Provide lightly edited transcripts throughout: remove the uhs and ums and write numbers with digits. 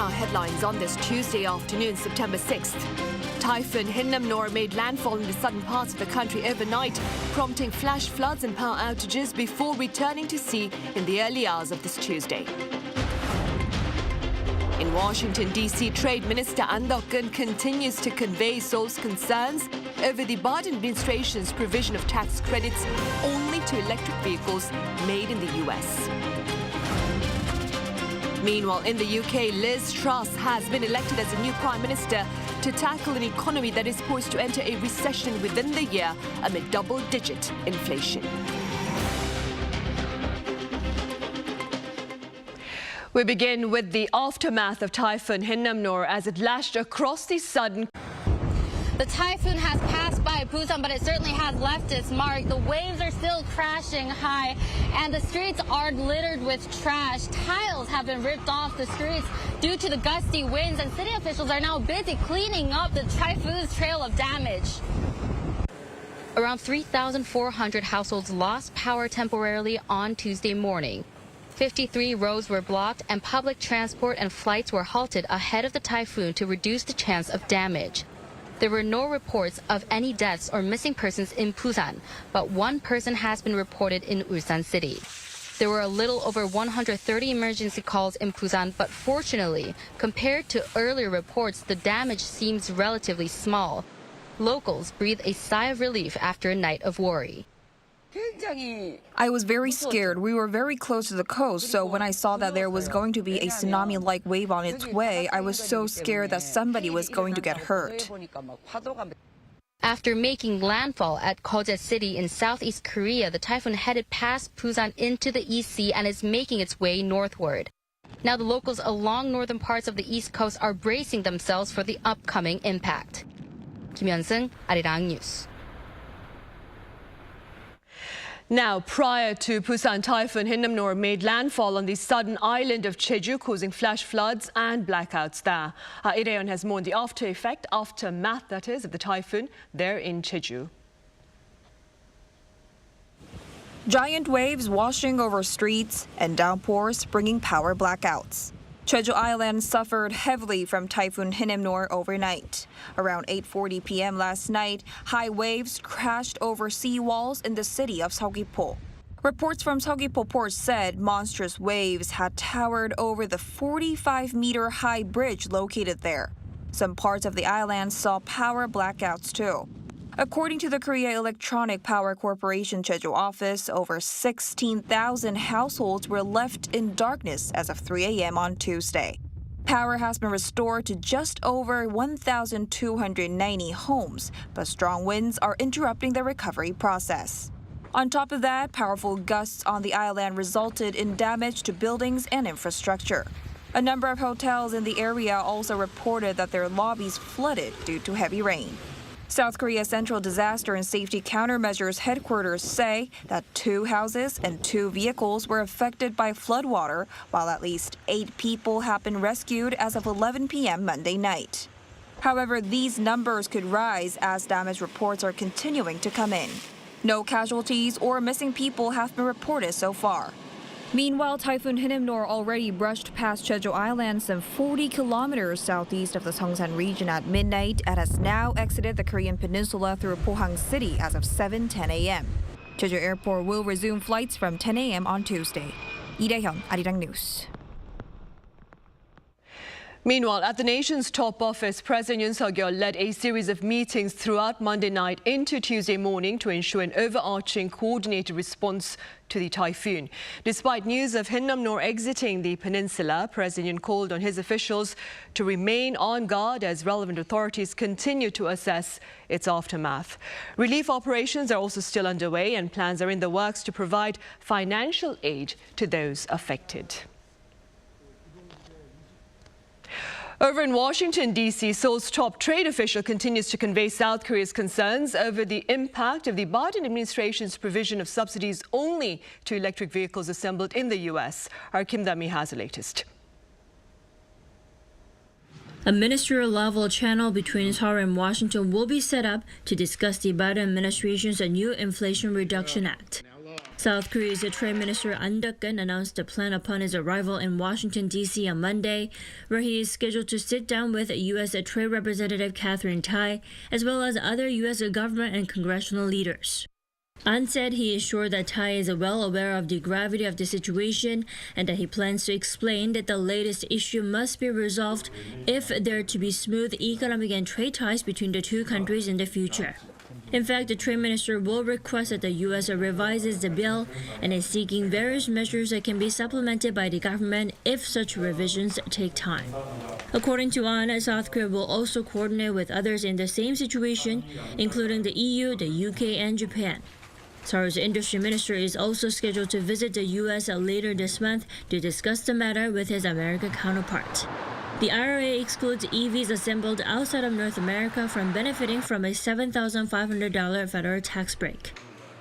our headlines on this Tuesday afternoon, September 6th. Typhoon Hinnamnor made landfall in the southern parts of the country overnight, prompting flash floods and power outages before returning to sea in the early hours of this Tuesday. In Washington, D.C., Trade Minister An Deok-keun continues to convey Seoul's concerns over the Biden administration's provision of tax credits only to electric vehicles made in the U.S. Meanwhile, in the UK, Liz Truss has been elected as a new Prime Minister to tackle an economy that is poised to enter a recession within the year amid double-digit inflation. We begin with the aftermath of Typhoon Hinnamnor as it lashed across the southern. The typhoon has passed by Busan, but it certainly has left its mark. The waves are still crashing high, and the streets are littered with trash. Tiles have been ripped off the streets due to the gusty winds, and city officials are now busy cleaning up the typhoon's trail of damage. Around 3,400 households lost power temporarily on Tuesday morning. 53 roads were blocked, and public transport and flights were halted ahead of the typhoon to reduce the chance of damage. There were no reports of any deaths or missing persons in Busan, but one person has been reported in Ulsan City. There were a little over 130 emergency calls in Busan, but fortunately, compared to earlier reports, the damage seems relatively small. Locals breathe a sigh of relief after a night of worry. I was very scared. We were very close to the coast, so when I saw that there was going to be a tsunami-like wave on its way, I was so scared that somebody was going to get hurt. After making landfall at Gyeonggi City in southeast Korea, the typhoon headed past Busan into the East Sea and is making its way northward. Now the locals along northern parts of the East Coast are bracing themselves for the upcoming impact. Kim Hyun-seung, Arirang News. Now, prior to Busan, Typhoon Hinnamnor made landfall on the southern island of Jeju, causing flash floods and blackouts there. Arirang has more on the aftermath, that is, of the typhoon there in Jeju. Giant waves washing over streets and downpours bringing power blackouts. Jeju Island suffered heavily from Typhoon Hinnamnor overnight. Around 8:40 p.m. last night, high waves crashed over seawalls in the city of Seogwipo. Reports from Seogwipo port said monstrous waves had towered over the 45-meter-high bridge located there. Some parts of the island saw power blackouts too. According to the Korea Electronic Power Corporation Jeju office, over 16,000 households were left in darkness as of 3 a.m. on Tuesday. Power has been restored to just over 1,290 homes, but strong winds are interrupting the recovery process. On top of that, powerful gusts on the island resulted in damage to buildings and infrastructure. A number of hotels in the area also reported that their lobbies flooded due to heavy rain. South Korea's Central Disaster and Safety Countermeasures headquarters say that 2 houses and 2 vehicles were affected by floodwater, while at least 8 people have been rescued as of 11 p.m. Monday night. However, these numbers could rise as damage reports are continuing to come in. No casualties or missing people have been reported so far. Meanwhile, Typhoon Hinnamnor already brushed past Jeju Island some 40 kilometers southeast of the Seongsan region at midnight and has now exited the Korean peninsula through Pohang City as of 7:10 a.m. Jeju Airport will resume flights from 10 a.m. on Tuesday. Lee Dae-hyun, Arirang News. Meanwhile, at the nation's top office, President Yoon Suk-yeol led a series of meetings throughout Monday night into Tuesday morning to ensure an overarching coordinated response to the typhoon. Despite news of Hinnamnor exiting the peninsula, President Yoon called on his officials to remain on guard as relevant authorities continue to assess its aftermath. Relief operations are also still underway, and plans are in the works to provide financial aid to those affected. Over in Washington, D.C., Seoul's top trade official continues to convey South Korea's concerns over the impact of the Biden administration's provision of subsidies only to electric vehicles assembled in the U.S. Our Kim Da-mi has the latest. A ministerial-level channel between Seoul and Washington will be set up to discuss the Biden administration's new Inflation Reduction Act. South Korea's Trade Minister An Deok-gun announced a plan upon his arrival in Washington, D.C. on Monday, where he is scheduled to sit down with U.S. Trade Representative Katherine Tai, as well as other U.S. government and congressional leaders. An said he is sure that Tai is well aware of the gravity of the situation and that he plans to explain that the latest issue must be resolved if there are to be smooth economic and trade ties between the two countries in the future. In fact, the trade minister will request that the U.S. revises the bill and is seeking various measures that can be supplemented by the government if such revisions take time. According to An, South Korea will also coordinate with others in the same situation, including the EU, the UK, and Japan. Seoul's industry minister is also scheduled to visit the U.S. later this month to discuss the matter with his American counterpart. The IRA excludes EVs assembled outside of North America from benefiting from a $7,500 federal tax break.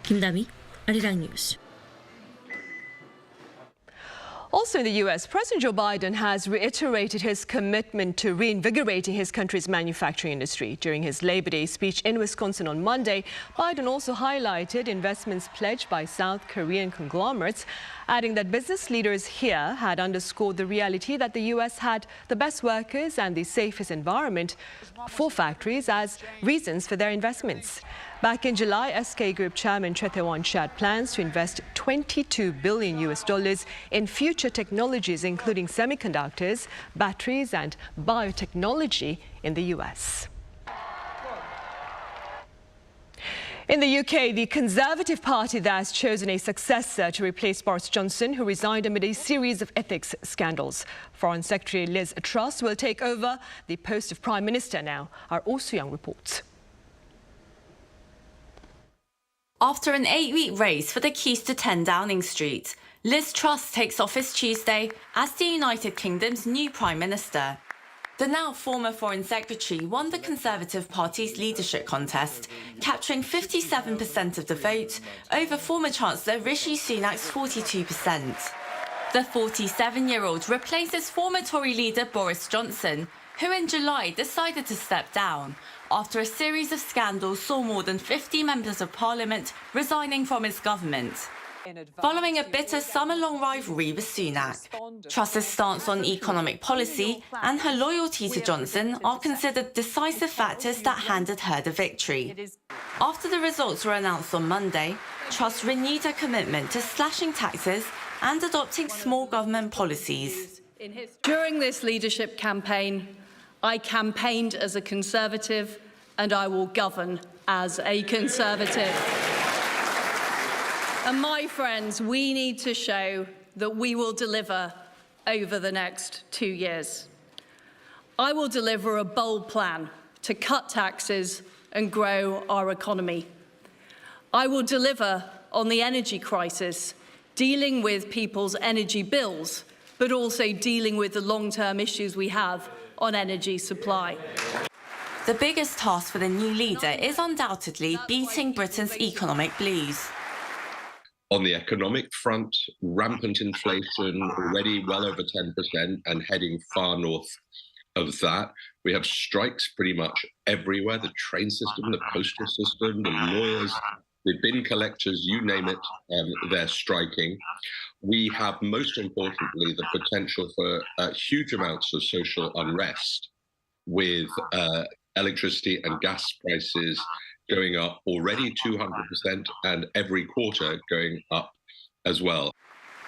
Kim Da-mi, Arirang News. Also in the U.S., President Joe Biden has reiterated his commitment to reinvigorating his country's manufacturing industry. During his Labor Day speech in Wisconsin on Monday, Biden also highlighted investments pledged by South Korean conglomerates, adding that business leaders here had underscored the reality that the U.S. had the best workers and the safest environment for factories as reasons for their investments. Back in July, SK Group Chairman Choi Tae-won shared plans to invest $22 billion in future technologies, including semiconductors, batteries, and biotechnology in the U.S. In the UK, the Conservative Party has chosen a successor to replace Boris Johnson, who resigned amid a series of ethics scandals. Foreign Secretary Liz Truss will take over the post of Prime Minister now. Our Oh Soo-young reports. After an 8-week race for the keys to 10 Downing Street, Liz Truss takes office Tuesday as the United Kingdom's new Prime Minister. The now former Foreign Secretary won the Conservative Party's leadership contest, capturing 57% of the vote over former Chancellor Rishi Sunak's 42%. The 47-year-old replaces former Tory leader Boris Johnson, who in July decided to step down after a series of scandals saw more than 50 members of parliament resigning from his government. Following a bitter summer-long rivalry with Sunak, Truss's stance on economic policy and her loyalty to Johnson are considered decisive factors that handed her the victory. After the results were announced on Monday, Truss renewed her commitment to slashing taxes and adopting small government policies. During this leadership campaign, I campaigned as a Conservative and I will govern as a Conservative. And my friends, we need to show that we will deliver over the next 2 years. I will deliver a bold plan to cut taxes and grow our economy. I will deliver on the energy crisis, dealing with people's energy bills, but also dealing with the long-term issues we have on energy supply. The biggest task for the new leader is undoubtedly beating Britain's economic blues. On the economic front, rampant inflation, already well over 10% and heading far north of that. We have strikes pretty much everywhere, the train system, the postal system, the lawyers, the bin collectors, you name it, they're striking. We have, most importantly, the potential for huge amounts of social unrest with electricity and gas prices going up already 200% and every quarter going up as well.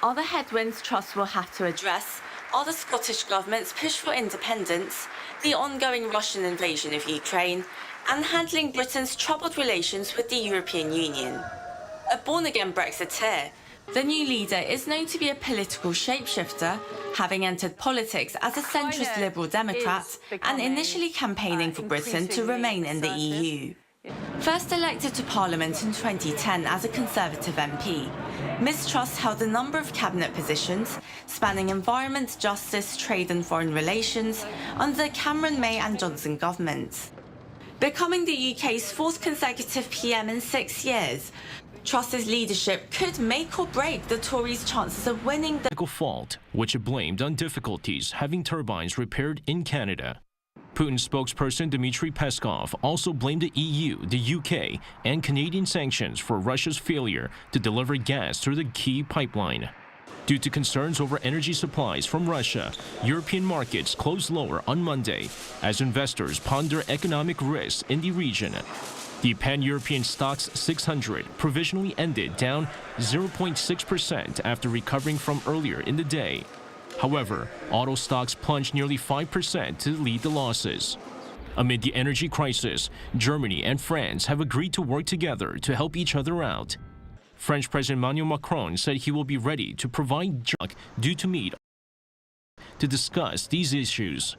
Other headwinds Truss will have to address are the Scottish Government's push for independence, the ongoing Russian invasion of Ukraine, and handling Britain's troubled relations with the European Union. A born-again Brexiteer, the new leader is known to be a political shapeshifter, having entered politics as a centrist Liberal Democrat and initially campaigning for Britain to remain in the EU. First elected to Parliament in 2010 as a Conservative MP, Ms Truss held a number of cabinet positions spanning environment, justice, trade and foreign relations under the Cameron, May and Johnson governments. Becoming the UK's fourth consecutive PM in 6 years, Truss's leadership could make or break the Tories' chances of winning the fault, which it blamed on difficulties having turbines repaired in Canada. Putin's spokesperson Dmitry Peskov also blamed the EU, the UK, and Canadian sanctions for Russia's failure to deliver gas through the key pipeline. Due to concerns over energy supplies from Russia, European markets closed lower on Monday as investors ponder economic risks in the region. The pan-European Stoxx 600 provisionally ended down 0.6% after recovering from earlier in the day. However, auto stocks plunged nearly 5% to lead the losses. Amid the energy crisis, Germany and France have agreed to work together to help each other out. French President Emmanuel Macron said he will be ready to provide due to meet to discuss these issues.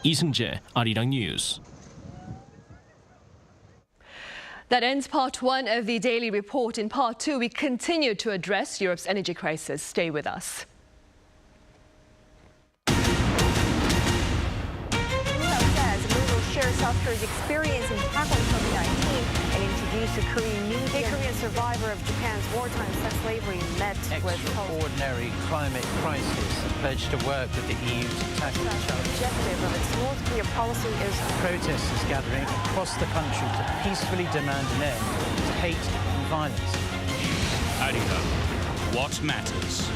Lee Seung-jae, Arirang News. That ends part one of the Daily Report. In part two, we continue to address Europe's energy crisis. Stay with us. Share South Korea's experience in tackling COVID-19 and introduce a Korean New Year. A Korean survivor of Japan's wartime sex slavery met with extraordinary climate crisis and pledged to work with the EU to tackle the challenge. The objective of its North Korea policy is protesters gathering across the country to peacefully demand an end to hate and violence. Arirang, what matters?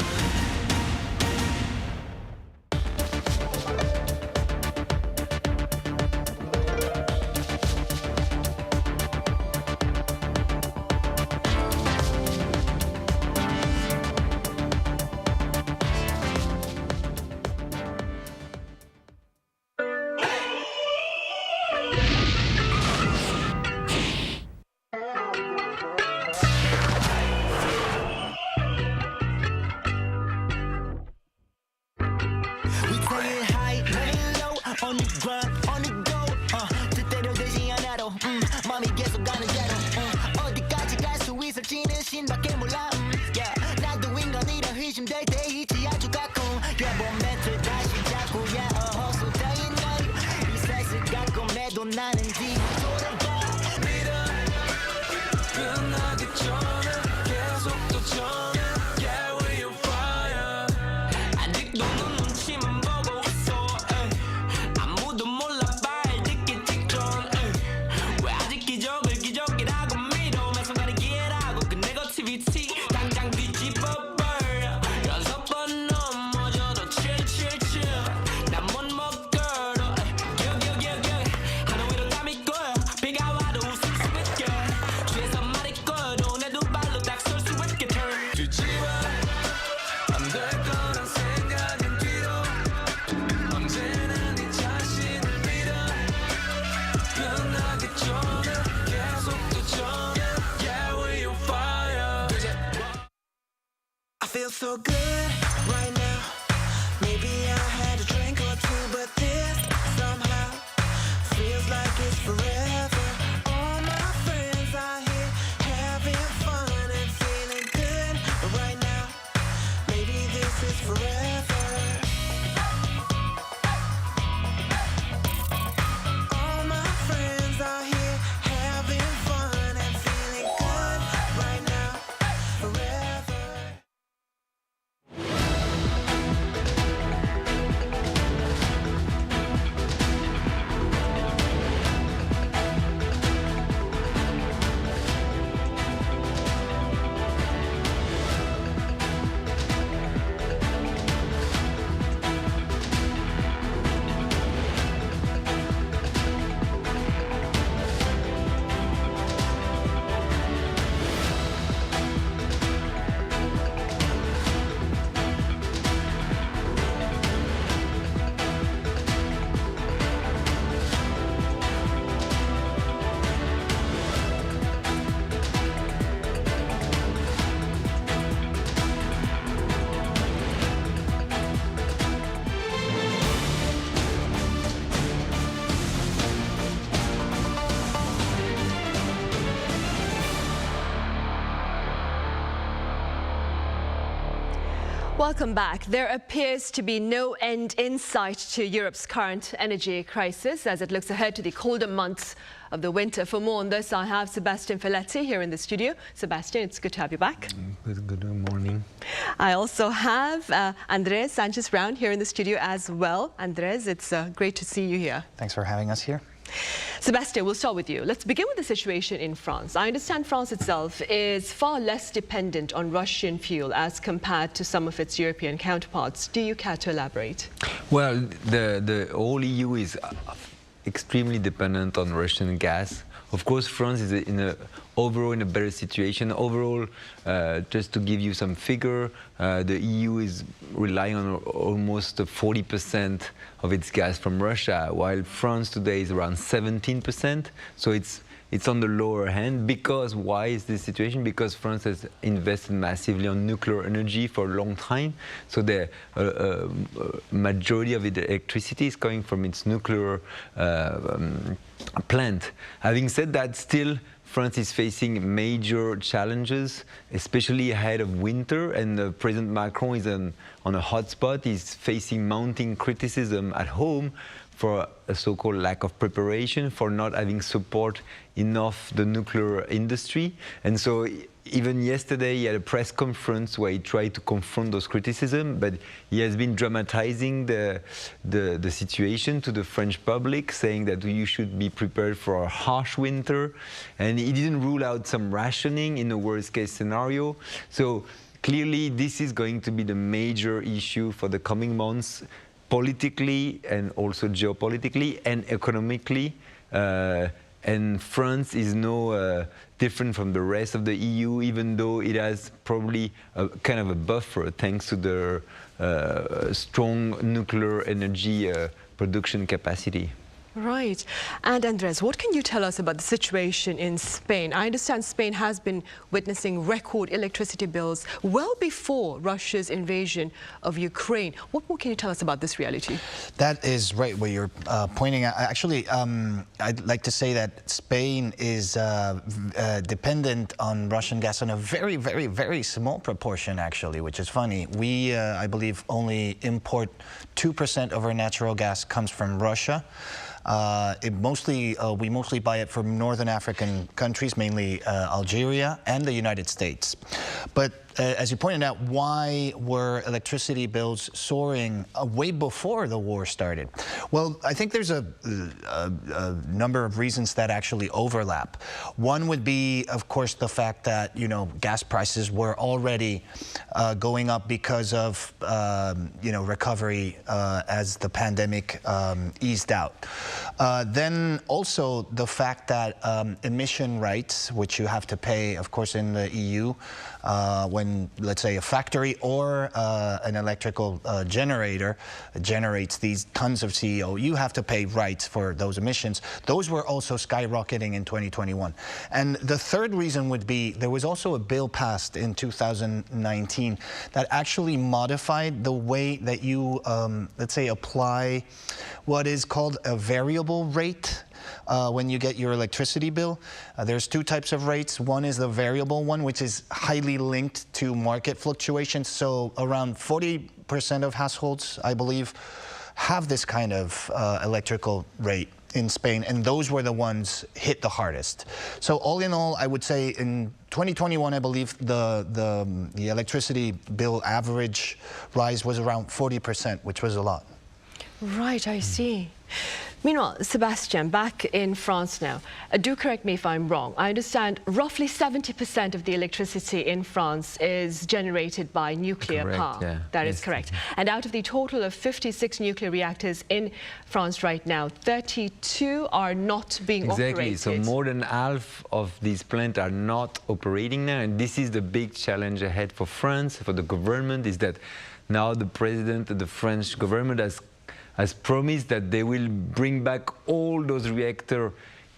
So good right now. Maybe I had a drink or two, but this somehow feels like it's forever. All my friends are here having fun and feeling good right now. Maybe this is forever. All my friends are here having fun and feeling good right now. Forever. Welcome back. There appears to be no end in sight to Europe's current energy crisis as it looks ahead to the colder months of the winter. For more on this, I have Sebastian Felletti here in the studio. Sebastian, it's good to have you back. Good morning. I also have Andres Sanchez-Brown here in the studio as well. Andres, it's great to see you here. Thanks for having us here. Sebastian, we'll start with you. Let's begin with the situation in France. I understand France itself is far less dependent on Russian fuel as compared to some of its European counterparts. Do you care to elaborate? Well, the whole EU is extremely dependent on Russian gas. Of course, France is overall in a better situation. Overall, just to give you some figure, the EU is relying on almost 40% of its gas from Russia, while France today is around 17%. So it's on the lower hand. Because why is this situation? Because France has invested massively on nuclear energy for a long time. So the majority of its electricity is coming from its nuclear plant. Having said that, still France is facing major challenges, especially ahead of winter, and President Macron is on a hotspot. He's facing mounting criticism at home for a so-called lack of preparation, for not having support enough the nuclear industry. And so even yesterday he had a press conference where he tried to confront those criticisms, but he has been dramatizing the situation to the French public, saying that you should be prepared for a harsh winter. And he didn't rule out some rationing in a worst case scenario. So clearly this is going to be the major issue for the coming months, politically and also geopolitically and economically. And France is no different from the rest of the EU, even though it has probably a kind of a buffer thanks to the strong nuclear energy production capacity. Right. And Andres, what can you tell us about the situation in Spain? I understand Spain has been witnessing record electricity bills well before Russia's invasion of Ukraine. What more can you tell us about this reality? That is right, what you're pointing at. Actually, I'd like to say that Spain is dependent on Russian gas in a very, very, very small proportion, actually, which is funny. We, I believe, only import 2% of our natural gas comes from Russia. We mostly buy it from northern African countries, mainly Algeria and the United States. But as you pointed out, why were electricity bills soaring way before the war started? Well, I think there's a number of reasons that actually overlap. One would be, of course, the fact that, gas prices were already going up because of, recovery as the pandemic eased out. Then also the fact that emission rights, which you have to pay, of course, in the EU, when, let's say, a factory or an electrical generator generates these tons of CO, you have to pay rights for those emissions. Those were also skyrocketing in 2021. And the third reason would be there was also a bill passed in 2019 that actually modified the way that you, let's say, apply what is called a variable rate. When you get your electricity bill, there's two types of rates. One is the variable one, which is highly linked to market fluctuations. So around 40% of households, I believe, have this kind of electrical rate in Spain, and those were the ones hit the hardest. So all in all, I would say in 2021, I believe the electricity bill average rise was around 40%, which was a lot. Right, I see. Meanwhile, Sebastian, back in France now, do correct me if I'm wrong. I understand roughly 70% of the electricity in France is generated by nuclear power. Yeah. That is correct. And out of the total of 56 nuclear reactors in France right now, 32 are not being operated. Exactly. So more than half of these plants are not operating now. And this is the big challenge ahead for France, for the government, is that now the president of the French government has promised that they will bring back all those reactors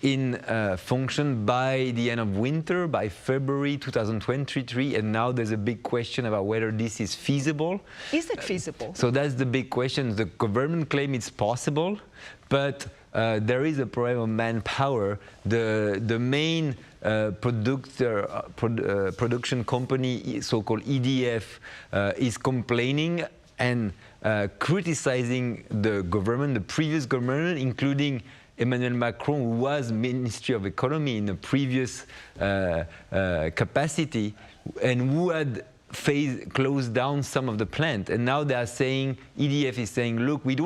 in function by the end of winter, by February 2023, and now there's a big question about whether this is feasible. Is it feasible? So that's the big question. The government claims it's possible, but there is a problem of manpower. The main production company, so-called EDF, is complaining and criticizing the government, the previous government, including Emmanuel Macron, who was Ministry of Economy in a previous capacity, and who had closed down some of the plant. And now they are saying, EDF is saying, look, we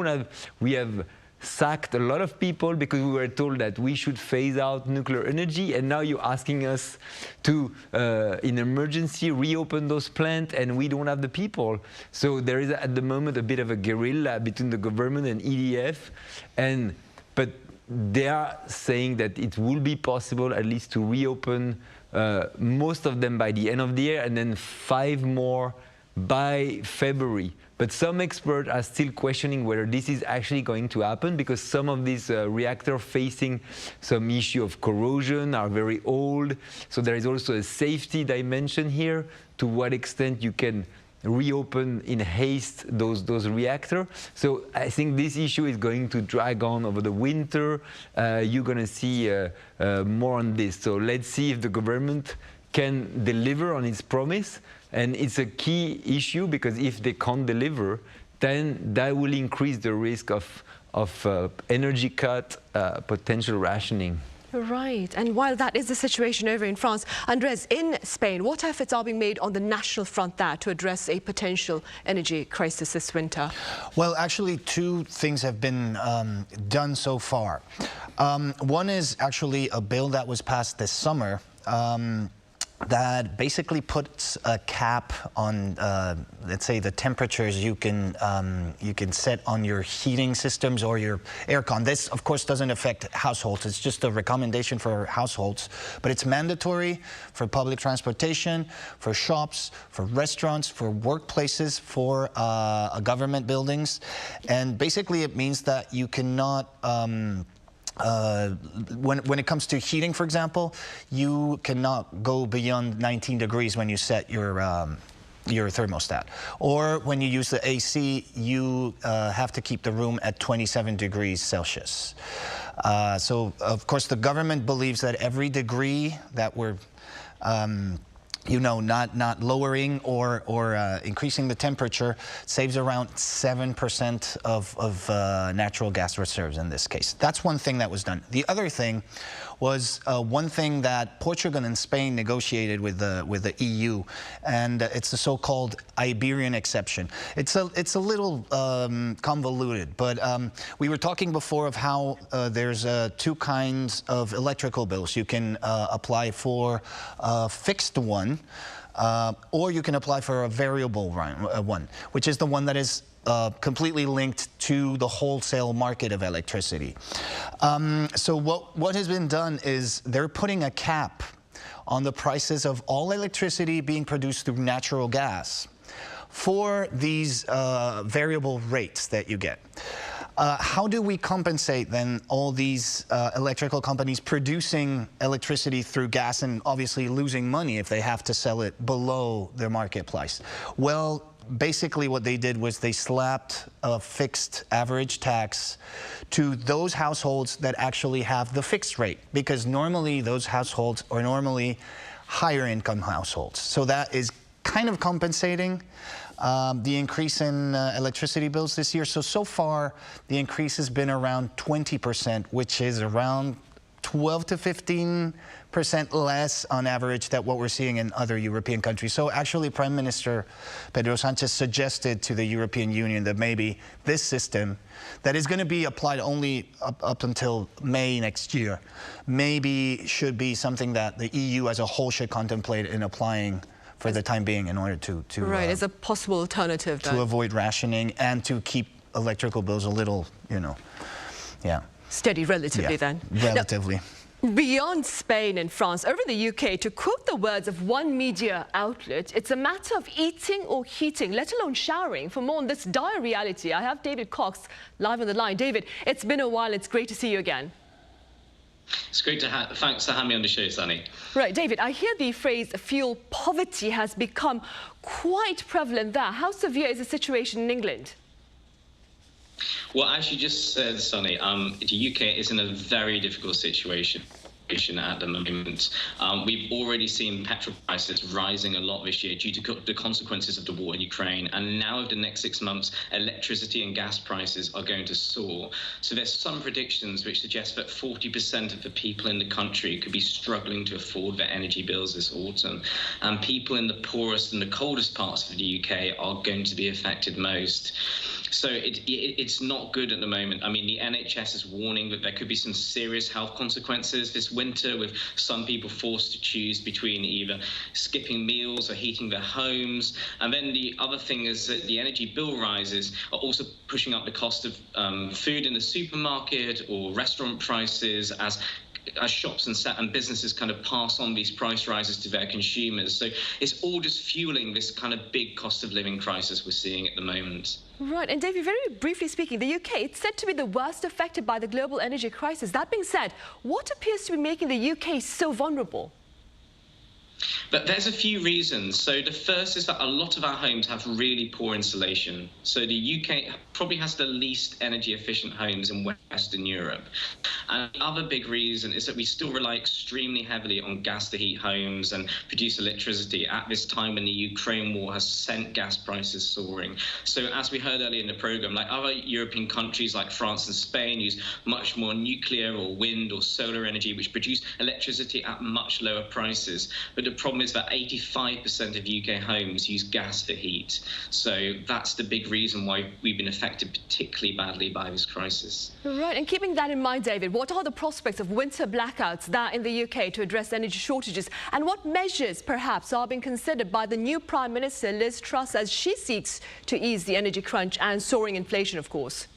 have sacked a lot of people because we were told that we should phase out nuclear energy, and now you're asking us to, in emergency, reopen those plants, and we don't have the people. So there is at the moment a bit of a guerrilla between the government and EDF, but they are saying that it will be possible at least to reopen most of them by the end of the year, and then 5 more by February. But some experts are still questioning whether this is actually going to happen, because some of these reactors facing some issue of corrosion are very old. So there is also a safety dimension here, to what extent you can reopen in haste those reactors. So I think this issue is going to drag on over the winter. You're going to see more on this. So let's see if the government can deliver on its promise. And it's a key issue, because if they can't deliver, then that will increase the risk of energy cut, potential rationing. Right. And while that is the situation over in France, Andres, in Spain, what efforts are being made on the national front there to address a potential energy crisis this winter? Well, actually, 2 things have been done so far. One is actually a bill that was passed this summer that basically puts a cap on, let's say, the temperatures you can set on your heating systems or your aircon. This, of course, doesn't affect households. It's just a recommendation for households, but it's mandatory for public transportation, for shops, for restaurants, for workplaces, for government buildings, and basically it means that you cannot. When it comes to heating, for example, you cannot go beyond 19 degrees when you set your thermostat. Or when you use the AC, you have to keep the room at 27 degrees Celsius. So, of course, the government believes that every degree that we're not lowering or increasing the temperature saves around 7% of natural gas reserves in this case. That's one thing that was done. The other thing was one thing that Portugal and Spain negotiated with the EU, and it's the so-called Iberian exception. It's a little convoluted, but we were talking before of how there's 2 kinds of electrical bills. You can apply for a fixed one, or you can apply for a variable one, which is the one that is completely linked to the wholesale market of electricity. So what has been done is they're putting a cap on the prices of all electricity being produced through natural gas for these variable rates that you get. How do we compensate then all these electrical companies producing electricity through gas and obviously losing money if they have to sell it below their market price? Well, basically what they did was they slapped a fixed average tax to those households that actually have the fixed rate, because normally those households are normally higher income households. So that is kind of compensating the increase in electricity bills this year. So far, the increase has been around 20%, which is around 12 to 15% less on average than what we're seeing in other European countries. So actually, Prime Minister Pedro Sánchez suggested to the European Union that maybe this system that is going to be applied only up until May next year, maybe should be something that the EU as a whole should contemplate in applying for the time being in order to right, as a possible alternative to avoid rationing and to keep electrical bills a little, steady relatively then. Relatively. Now, beyond Spain and France, over in the UK, to quote the words of one media outlet, it's a matter of eating or heating, let alone showering. For more on this dire reality, I have David Cox live on the line. David, it's been a while. It's great to see you again. It's great to thanks for having me on the show, Sunny. Right, David, I hear the phrase fuel poverty has become quite prevalent there. How severe is the situation in England? Well, as you just said, Sunny, the UK is in a very difficult situation at the moment. We've already seen petrol prices rising a lot this year due to the consequences of the war in Ukraine, and now over the next 6 months electricity and gas prices are going to soar. So there's some predictions which suggest that 40% of the people in the country could be struggling to afford their energy bills this autumn, and people in the poorest and the coldest parts of the UK are going to be affected most. So it's not good at the moment. I mean, the NHS is warning that there could be some serious health consequences this winter, with some people forced to choose between either skipping meals or heating their homes. And then the other thing is that the energy bill rises are also pushing up the cost of food in the supermarket or restaurant prices as shops and businesses kind of pass on these price rises to their consumers. So it's all just fueling this kind of big cost of living crisis we're seeing at the moment. Right, and David, very briefly speaking, the UK, it's said to be the worst affected by the global energy crisis. That being said, what appears to be making the UK so vulnerable? But there's a few reasons. So the first is that a lot of our homes have really poor insulation. So the UK probably has the least energy efficient homes in Western Europe. And the other big reason is that we still rely extremely heavily on gas to heat homes and produce electricity at this time when the Ukraine war has sent gas prices soaring. So as we heard earlier in the programme, like other European countries like France and Spain use much more nuclear or wind or solar energy, which produce electricity at much lower prices. But the problem is that 85% of UK homes use gas for heat. So that's the big reason why we've been affected particularly badly by this crisis. Right, and keeping that in mind, David, what are the prospects of winter blackouts there in the UK to address energy shortages? And what measures, perhaps, are being considered by the new Prime Minister, Liz Truss, as she seeks to ease the energy crunch and soaring inflation, of course?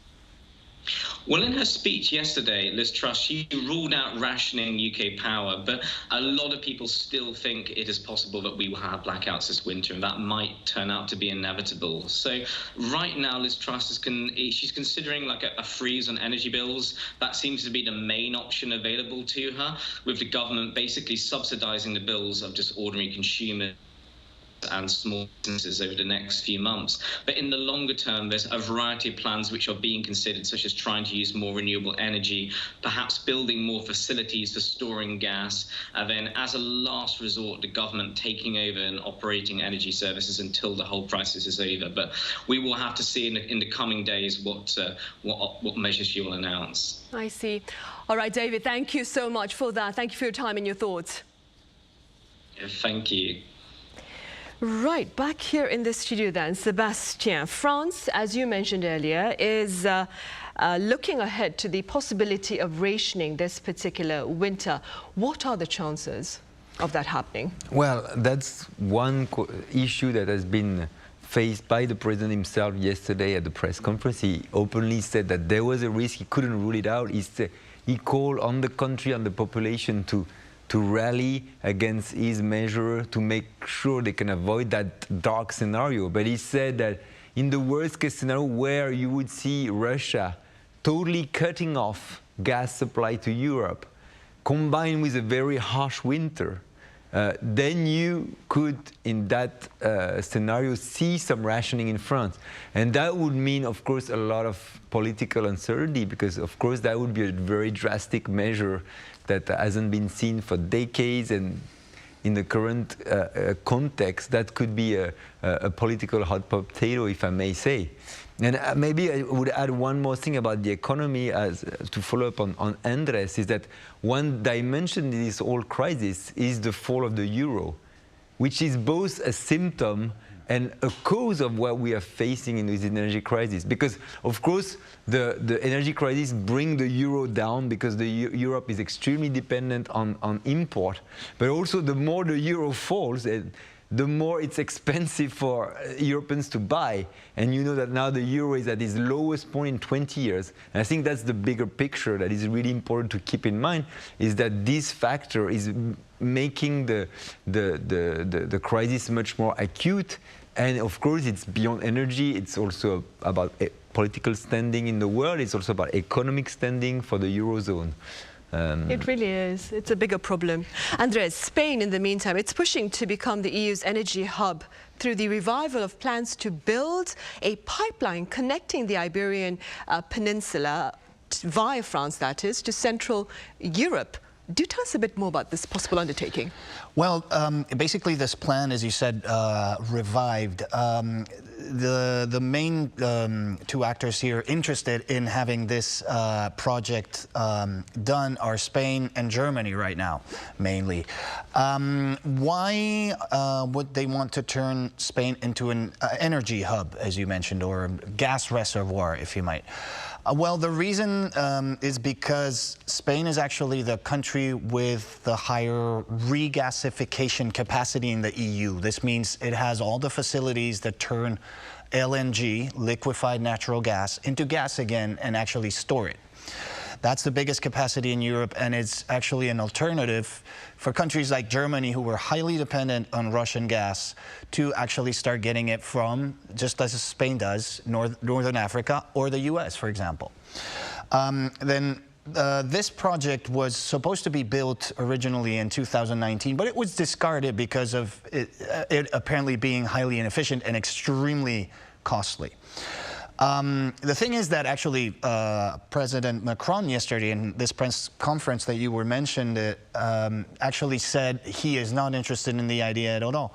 Well, in her speech yesterday, Liz Truss, she ruled out rationing UK power, but a lot of people still think it is possible that we will have blackouts this winter, and that might turn out to be inevitable. So right now, Liz Truss she's considering like a freeze on energy bills. That seems to be the main option available to her, with the government basically subsidising the bills of just ordinary consumers and small businesses over the next few months. But in the longer term, there's a variety of plans which are being considered, such as trying to use more renewable energy, perhaps building more facilities for storing gas, and then as a last resort, the government taking over and operating energy services until the whole crisis is over. But we will have to see in the coming days what measures she will announce. I see. All right, David, thank you so much for that. Thank you for your time and your thoughts. Yeah, thank you. Right, back here in the studio then, Sebastian. France, as you mentioned earlier, is looking ahead to the possibility of rationing this particular winter. What are the chances of that happening? Well, that's one issue that has been faced by the president himself yesterday at the press conference. He openly said that there was a risk, he couldn't rule it out. He called on the country, on the population to rally against his measure to make sure they can avoid that dark scenario. But he said that in the worst case scenario where you would see Russia totally cutting off gas supply to Europe, combined with a very harsh winter, then you could, in that scenario, see some rationing in France. And that would mean, of course, a lot of political uncertainty, because, of course, that would be a very drastic measure that hasn't been seen for decades, and in the current context, that could be a political hot potato, if I may say. And maybe I would add one more thing about the economy, as to follow up on Andres, is that one dimension in this whole crisis is the fall of the euro, which is both a symptom and a cause of what we are facing in this energy crisis. Because, of course, the energy crisis brings the euro down because Europe is extremely dependent on import. But also, the more the euro falls, the more it's expensive for Europeans to buy. And you know that now the euro is at its lowest point in 20 years. And I think that's the bigger picture that is really important to keep in mind, is that this factor is making the crisis much more acute. And of course, it's beyond energy. It's also about political standing in the world. It's also about economic standing for the Eurozone. It really is. It's a bigger problem. Andres, Spain, in the meantime, it's pushing to become the EU's energy hub through the revival of plans to build a pipeline connecting the Iberian Peninsula via France, that is, to Central Europe. Do tell us a bit more about this possible undertaking. Well, basically this plan, as you said, revived. The main two actors here interested in having this project done are Spain and Germany right now, mainly. Why would they want to turn Spain into an energy hub, as you mentioned, or a gas reservoir, if you might? Well, the reason is because Spain is actually the country with the higher regasification capacity in the EU. This means it has all the facilities that turn LNG, liquefied natural gas, into gas again and actually store it. That's the biggest capacity in Europe, and it's actually an alternative for countries like Germany, who were highly dependent on Russian gas, to actually start getting it from, just as Spain does, Northern Africa or the US, for example. This project was supposed to be built originally in 2019, but it was discarded because of it apparently being highly inefficient and extremely costly. The thing is that actually President Macron yesterday in this press conference that you were mentioned actually said he is not interested in the idea at all.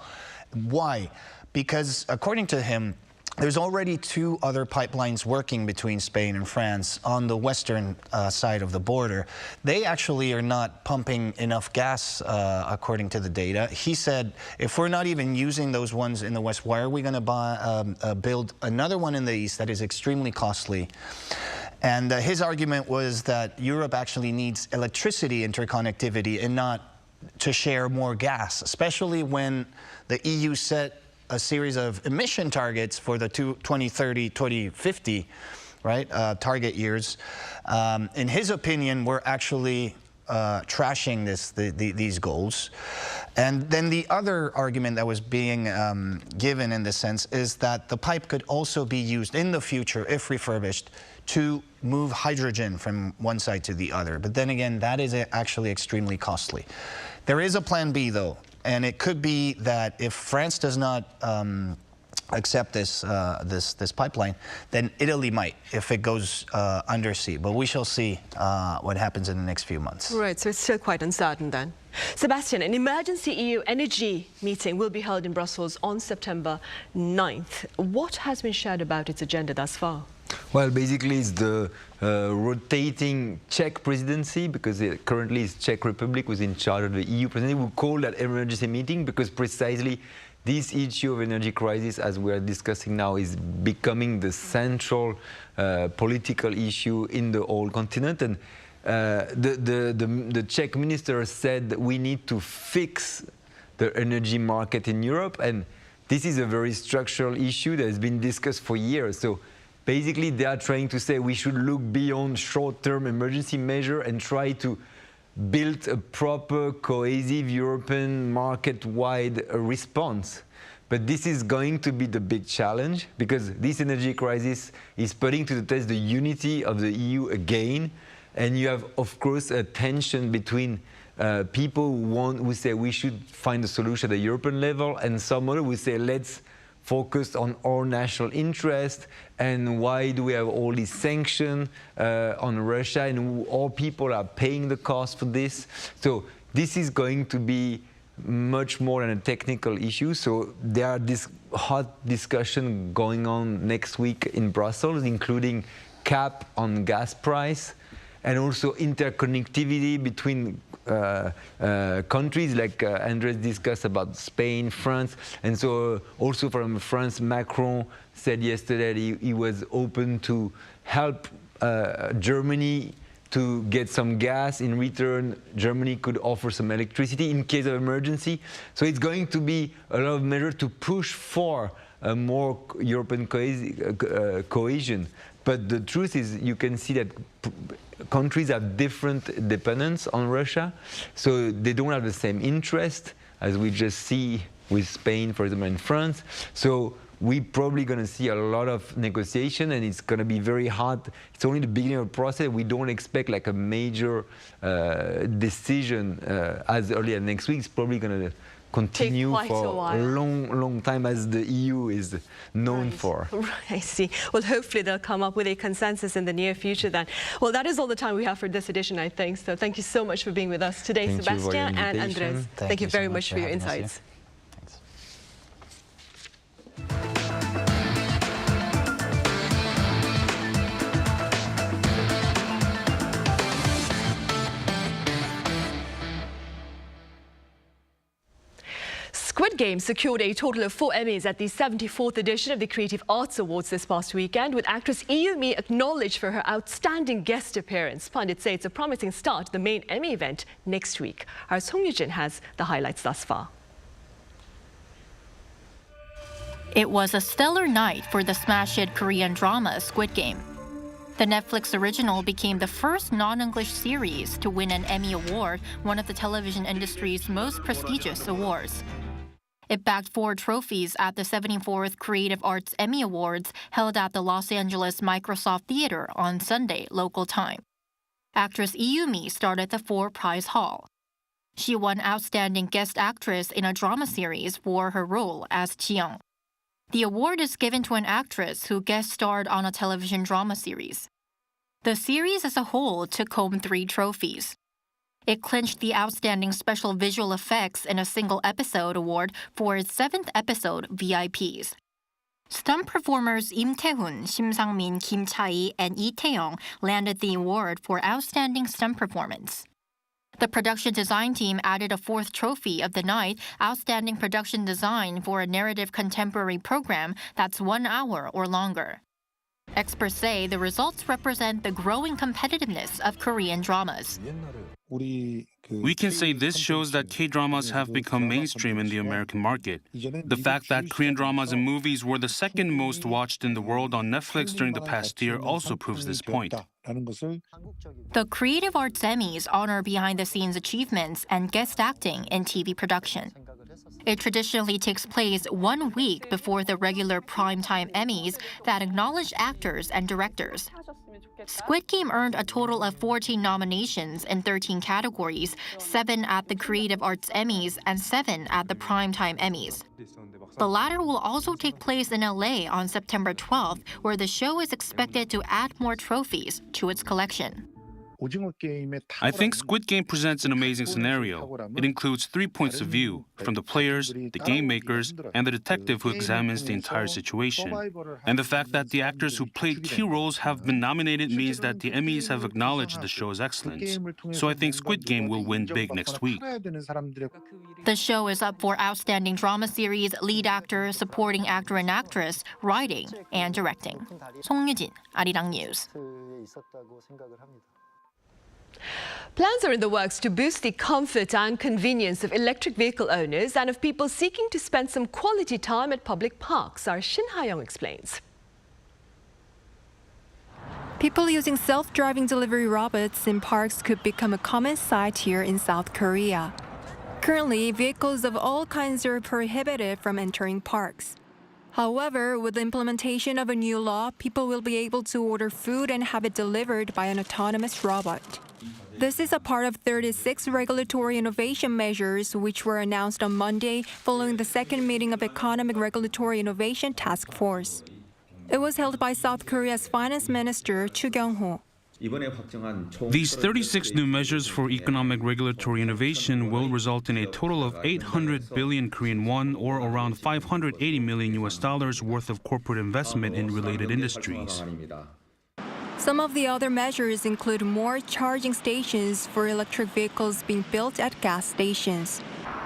Why? Because according to him, there's already two other pipelines working between Spain and France on the western side of the border. They actually are not pumping enough gas, according to the data. He said, if we're not even using those ones in the west, why are we going to build another one in the east that is extremely costly? And his argument was that Europe actually needs electricity interconnectivity and not to share more gas, especially when the EU set a series of emission targets for the 2030, 2050, right, target years. In his opinion, we're actually trashing these goals. And then the other argument that was being given in this sense is that the pipe could also be used in the future, if refurbished, to move hydrogen from one side to the other. But then again, that is actually extremely costly. There is a plan B, though. And it could be that if France does not accept this pipeline, then Italy might, if it goes undersea. But we shall see what happens in the next few months. Right, so it's still quite uncertain then. Sebastian, an emergency EU energy meeting will be held in Brussels on September 9th. What has been shared about its agenda thus far? Well, basically it's the rotating Czech presidency, because currently it's Czech Republic who's in charge of the EU presidency. We call that emergency meeting because precisely this issue of energy crisis, as we are discussing now, is becoming the central political issue in the whole continent. And the Czech minister said that we need to fix the energy market in Europe, and this is a very structural issue that has been discussed for years. So basically, they are trying to say we should look beyond short-term emergency measure and try to build a proper, cohesive European market-wide response. But this is going to be the big challenge, because this energy crisis is putting to the test the unity of the EU again. And you have, of course, a tension between people who say we should find a solution at the European level, and some others who say let's focused on our national interest, and why do we have all these sanctions on Russia, and all people are paying the cost for this. So this is going to be much more than a technical issue. So there are this hot discussion going on next week in Brussels, including cap on gas price, and also interconnectivity between countries, like Andres discussed about Spain, France. And so also from France, Macron said yesterday that he was open to help Germany to get some gas. In return, Germany could offer some electricity in case of emergency. So it's going to be a lot of measures to push for a more European cohesion. But the truth is, you can see that countries have different dependence on Russia, so they don't have the same interest, as we just see with Spain, for example, and France. So we're probably going to see a lot of negotiation, and it's going to be very hard. It's only the beginning of the process. We don't expect like a major decision as early as next week. It's probably going to continue for a long time, as the EU is known for. Right, I see. Well, hopefully they'll come up with a consensus in the near future then. Well, that is all the time we have for this edition, I think. So thank you so much for being with us today, Sebastian and Andres. Thank you very much for your insights. Squid Game secured a total of 4 Emmys at the 74th edition of the Creative Arts Awards this past weekend, with actress Yoon acknowledged for her outstanding guest appearance. Pundits say it's a promising start to the main Emmy event next week. Our Song Yujin has the highlights thus far. It was a stellar night for the smash hit Korean drama Squid Game. The Netflix original became the first non-English series to win an Emmy Award, one of the television industry's most prestigious awards. It bagged 4 trophies at the 74th Creative Arts Emmy Awards held at the Los Angeles Microsoft Theater on Sunday, local time. Actress Yoon started the 4-prize haul. She won Outstanding Guest Actress in a Drama Series for her role as Jeong. The award is given to an actress who guest starred on a television drama series. The series as a whole took home 3 trophies. It clinched the Outstanding Special Visual Effects in a Single Episode award for its 7th episode, VIPs. Stunt performers Im Tae-hoon, Shim Sang-min, Kim Cha-hee, and Lee Tae-young landed the award for Outstanding Stunt Performance. The production design team added a 4th trophy of the night, Outstanding Production Design for a Narrative Contemporary Program that's 1 hour or longer. Experts say the results represent the growing competitiveness of Korean dramas. We can say this shows that K-dramas have become mainstream in the American market. The fact that Korean dramas and movies were the 2nd most watched in the world on Netflix during the past year also proves this point. The Creative Arts Emmys honor behind-the-scenes achievements and guest acting in TV production. It traditionally takes place 1 week before the regular primetime Emmys that acknowledge actors and directors. Squid Game earned a total of 14 nominations in 13 categories, 7 at the Creative Arts Emmys and 7 at the Primetime Emmys. The latter will also take place in LA on September 12th, where the show is expected to add more trophies to its collection. I think Squid Game presents an amazing scenario. It includes 3 points of view, from the players, the game makers, and the detective who examines the entire situation. And the fact that the actors who played key roles have been nominated means that the Emmys have acknowledged the show's excellence. So I think Squid Game will win big next week. The show is up for Outstanding Drama Series, Lead Actor, Supporting Actor and Actress, Writing, and Directing. Song Yujin, Arirang News. Plans are in the works to boost the comfort and convenience of electric vehicle owners and of people seeking to spend some quality time at public parks. Our Shin Ha-young explains. People using self-driving delivery robots in parks could become a common sight here in South Korea. Currently, vehicles of all kinds are prohibited from entering parks. However, with the implementation of a new law, people will be able to order food and have it delivered by an autonomous robot. This is a part of 36 regulatory innovation measures which were announced on Monday following the 2nd meeting of Economic Regulatory Innovation Task Force. It was held by South Korea's Finance Minister Chu Kyung-ho. These 36 new measures for economic regulatory innovation will result in a total of 800 billion Korean won, or around $580 million worth of corporate investment in related industries. Some of the other measures include more charging stations for electric vehicles being built at gas stations.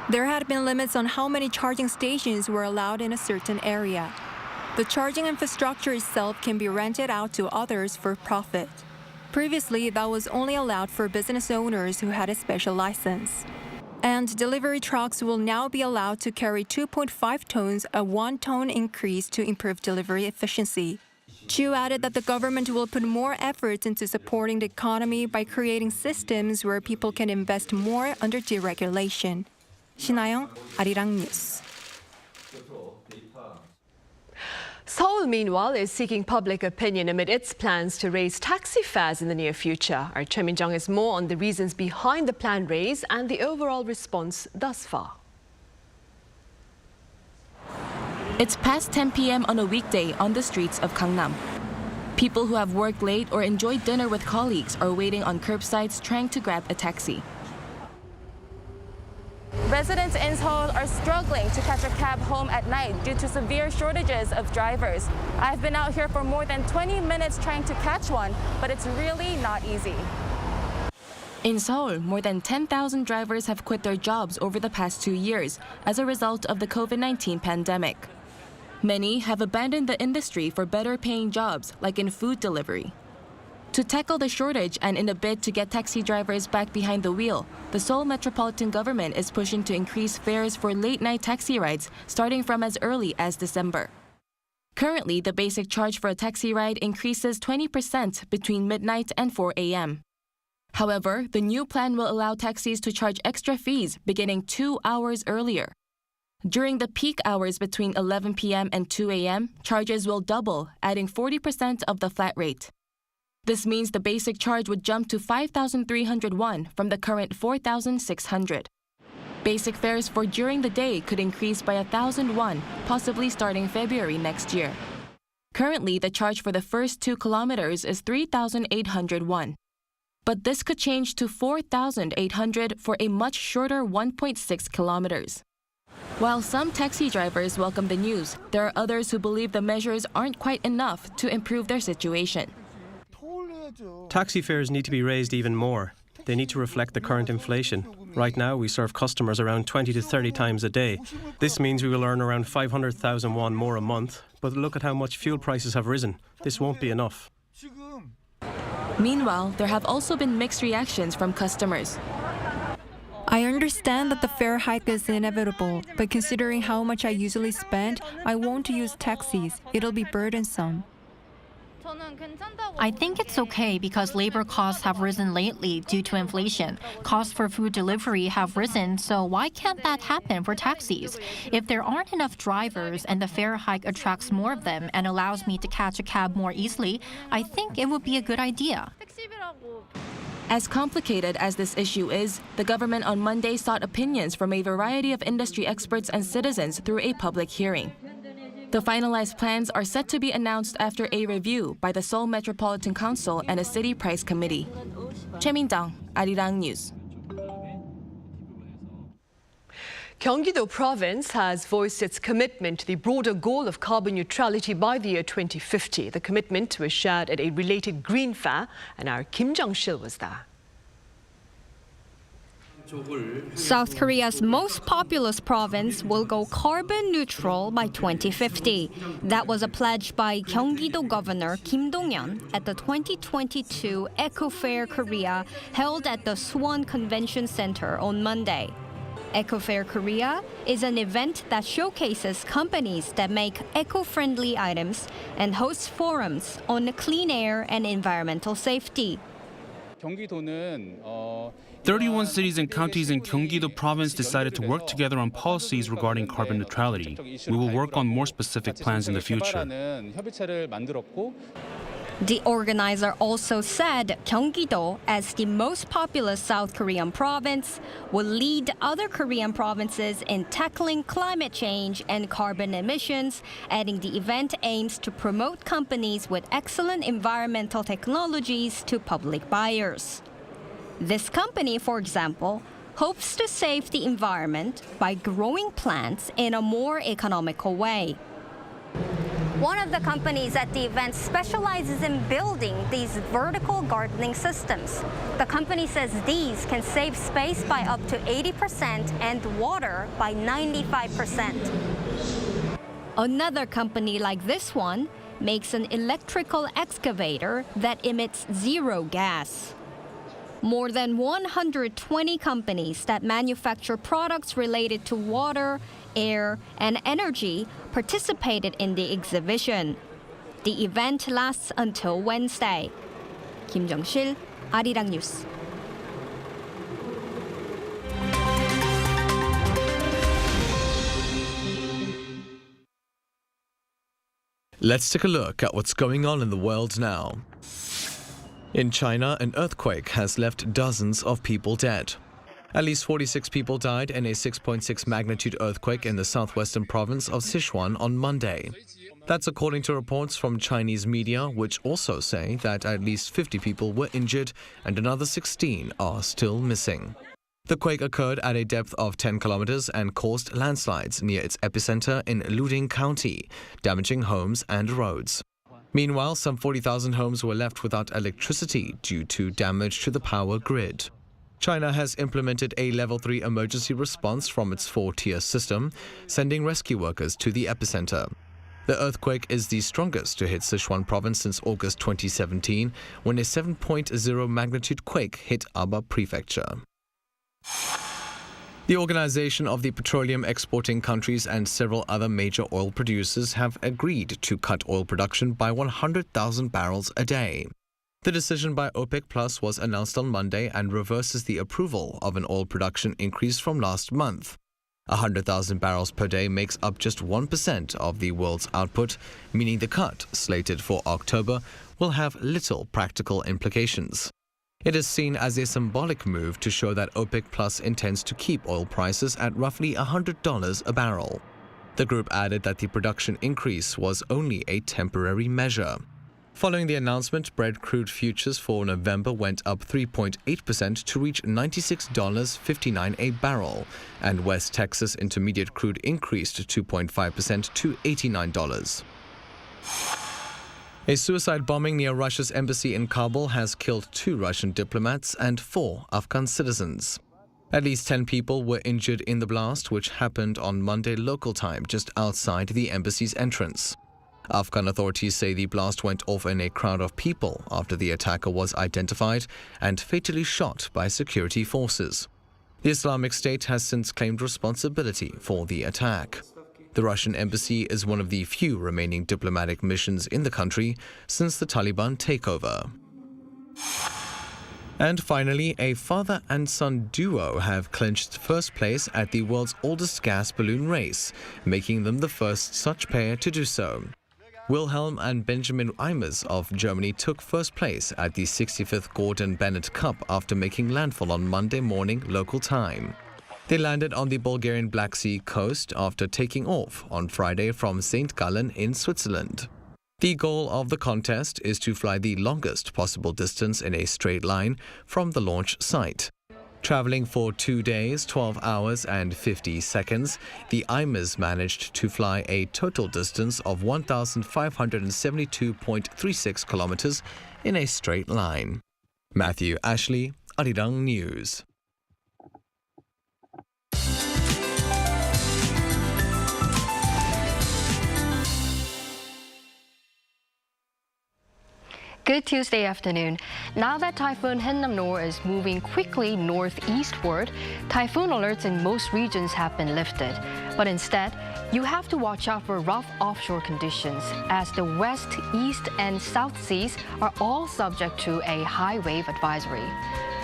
There had been limits on how many charging stations were allowed in a certain area. The charging infrastructure itself can be rented out to others for profit. Previously, that was only allowed for business owners who had a special license. And delivery trucks will now be allowed to carry 2.5 tons, a 1-ton increase to improve delivery efficiency. Chu added that the government will put more efforts into supporting the economy by creating systems where people can invest more under deregulation. Shin Ha-young, Arirang News. Seoul, meanwhile, is seeking public opinion amid its plans to raise taxi fares in the near future. Our Choi Min-jung has more on the reasons behind the planned raise and the overall response thus far. It's past 10 p.m. on a weekday on the streets of Gangnam. People who have worked late or enjoyed dinner with colleagues are waiting on curbsides trying to grab a taxi. Residents in Seoul are struggling to catch a cab home at night due to severe shortages of drivers. I've been out here for more than 20 minutes trying to catch one, but it's really not easy. In Seoul, more than 10,000 drivers have quit their jobs over the past 2 years as a result of the COVID-19 pandemic. Many have abandoned the industry for better paying jobs, like in food delivery. To tackle the shortage and in a bid to get taxi drivers back behind the wheel, the Seoul metropolitan government is pushing to increase fares for late-night taxi rides starting from as early as December. Currently, the basic charge for a taxi ride increases 20% between midnight and 4 a.m. However, the new plan will allow taxis to charge extra fees beginning 2 hours earlier. During the peak hours between 11 p.m. and 2 a.m., charges will double, adding 40% of the flat rate. This means the basic charge would jump to 5,300 won from the current 4,600. Basic fares for during the day could increase by 1,000 won, possibly starting February next year. Currently, the charge for the first 2 kilometers is 3,800 won. But this could change to 4,800 for a much shorter 1.6 kilometers. While some taxi drivers welcome the news, there are others who believe the measures aren't quite enough to improve their situation. Taxi fares need to be raised even more. They need to reflect the current inflation. Right now, we serve customers around 20 to 30 times a day. This means we will earn around 500,000 won more a month. But look at how much fuel prices have risen. This won't be enough. Meanwhile, there have also been mixed reactions from customers. I understand that the fare hike is inevitable, but considering how much I usually spend, I won't use taxis. It'll be burdensome. I think it's okay because labor costs have risen lately due to inflation. Costs for food delivery have risen, so why can't that happen for taxis? If there aren't enough drivers and the fare hike attracts more of them and allows me to catch a cab more easily, I think it would be a good idea. As complicated as this issue is, the government on Monday sought opinions from a variety of industry experts and citizens through a public hearing. The finalized plans are set to be announced after a review by the Seoul Metropolitan Council and a city price committee. Choi Min-jung, Arirang News. Gyeonggi-do Province has voiced its commitment to the broader goal of carbon neutrality by the year 2050. The commitment was shared at a related Green Fair, and our Kim Jung-sil was there. South Korea's most populous province will go carbon neutral by 2050. That was a pledge by Gyeonggi-do Governor Kim Dong-yeon at the 2022 Eco Fair Korea held at the Sichuan Convention Center on Monday. Eco Fair Korea is an event that showcases companies that make eco-friendly items and hosts forums on clean air and environmental safety. 31 cities and counties in Gyeonggi-do Province decided to work together on policies regarding carbon neutrality. We will work on more specific plans in the future. The organizer also said Gyeonggi-do, as the most populous South Korean province, will lead other Korean provinces in tackling climate change and carbon emissions, adding the event aims to promote companies with excellent environmental technologies to public buyers. This company, for example, hopes to save the environment by growing plants in a more economical way. One of the companies at the event specializes in building these vertical gardening systems. The company says these can save space by up to 80% and water by 95%. Another company like this one makes an electrical excavator that emits zero gas. More than 120 companies that manufacture products related to water, air, and energy participated in the exhibition. The event lasts until Wednesday. Kim Jung-sil, Arirang News. Let's take a look at what's going on in the world now. In China, an earthquake has left dozens of people dead. At least 46 people died in a 6.6 magnitude earthquake in the southwestern province of Sichuan on Monday. That's according to reports from Chinese media, which also say that at least 50 people were injured and another 16 are still missing. The quake occurred at a depth of 10 kilometers and caused landslides near its epicenter in Luding County, damaging homes and roads. Meanwhile, some 40,000 homes were left without electricity due to damage to the power grid. China has implemented a Level 3 emergency response from its 4-tier system, sending rescue workers to the epicenter. The earthquake is the strongest to hit Sichuan province since August 2017, when a 7.0 magnitude quake hit Aba prefecture. The Organization of the Petroleum Exporting Countries and several other major oil producers have agreed to cut oil production by 100,000 barrels a day. The decision by OPEC Plus was announced on Monday and reverses the approval of an oil production increase from last month. 100,000 barrels per day makes up just 1% of the world's output, meaning the cut, slated for October, will have little practical implications. It is seen as a symbolic move to show that OPEC Plus intends to keep oil prices at roughly $100 a barrel. The group added that the production increase was only a temporary measure. Following the announcement, Brent crude futures for November went up 3.8% to reach $96.59 a barrel, and West Texas Intermediate crude increased 2.5% to $89. A suicide bombing near Russia's embassy in Kabul has killed 2 Russian diplomats and 4 Afghan citizens. At least 10 people were injured in the blast, which happened on Monday local time just outside the embassy's entrance. Afghan authorities say the blast went off in a crowd of people after the attacker was identified and fatally shot by security forces. The Islamic State has since claimed responsibility for the attack. The Russian embassy is one of the few remaining diplomatic missions in the country since the Taliban takeover. And finally, a father and son duo have clinched first place at the world's oldest gas balloon race, making them the first such pair to do so. Wilhelm and Benjamin Eimers of Germany took first place at the 65th Gordon Bennett Cup after making landfall on Monday morning local time. They landed on the Bulgarian Black Sea coast after taking off on Friday from St. Gallen in Switzerland. The goal of the contest is to fly the longest possible distance in a straight line from the launch site. Traveling for 2 days, 12 hours and 50 seconds, the Eimers managed to fly a total distance of 1,572.36 kilometers in a straight line. Matthew Ashley, Arirang News. Good Tuesday afternoon. Now that Typhoon Hinnamnor is moving quickly northeastward, typhoon alerts in most regions have been lifted. But instead, you have to watch out for rough offshore conditions, as the west, east, and south seas are all subject to a high wave advisory.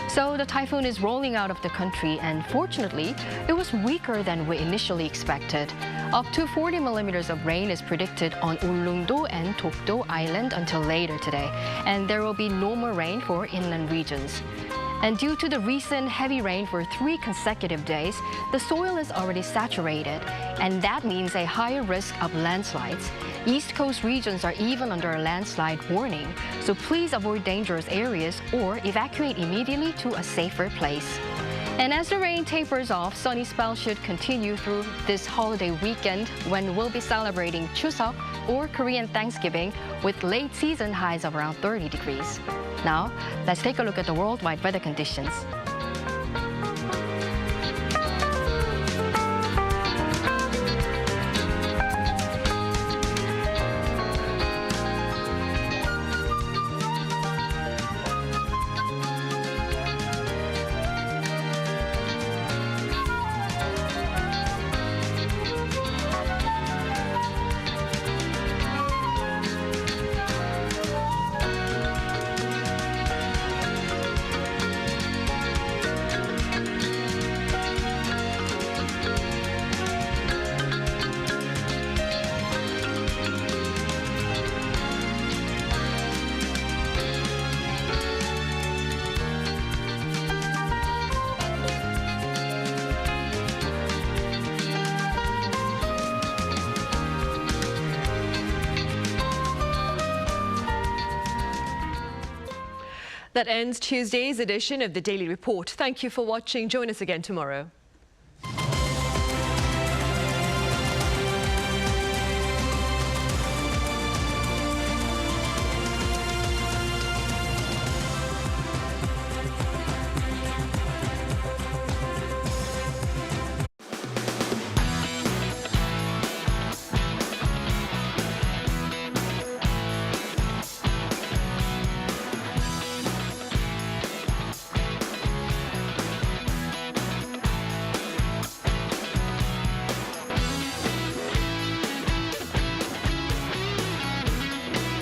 So the typhoon is rolling out of the country, and fortunately, it was weaker than we initially expected. Up to 40 millimeters of rain is predicted on Ulleung-do and Jeju Island until later today, and there will be no more rain for inland regions. And due to the recent heavy rain for 3 consecutive days, the soil is already saturated, and that means a higher risk of landslides. East Coast regions are even under a landslide warning, so please avoid dangerous areas or evacuate immediately to a safer place. And as the rain tapers off, sunny spells should continue through this holiday weekend when we'll be celebrating Chuseok or Korean Thanksgiving with late season highs of around 30 degrees. Now, let's take a look at the worldwide weather conditions. That ends Tuesday's edition of the Daily Report. Thank you for watching. Join us again tomorrow.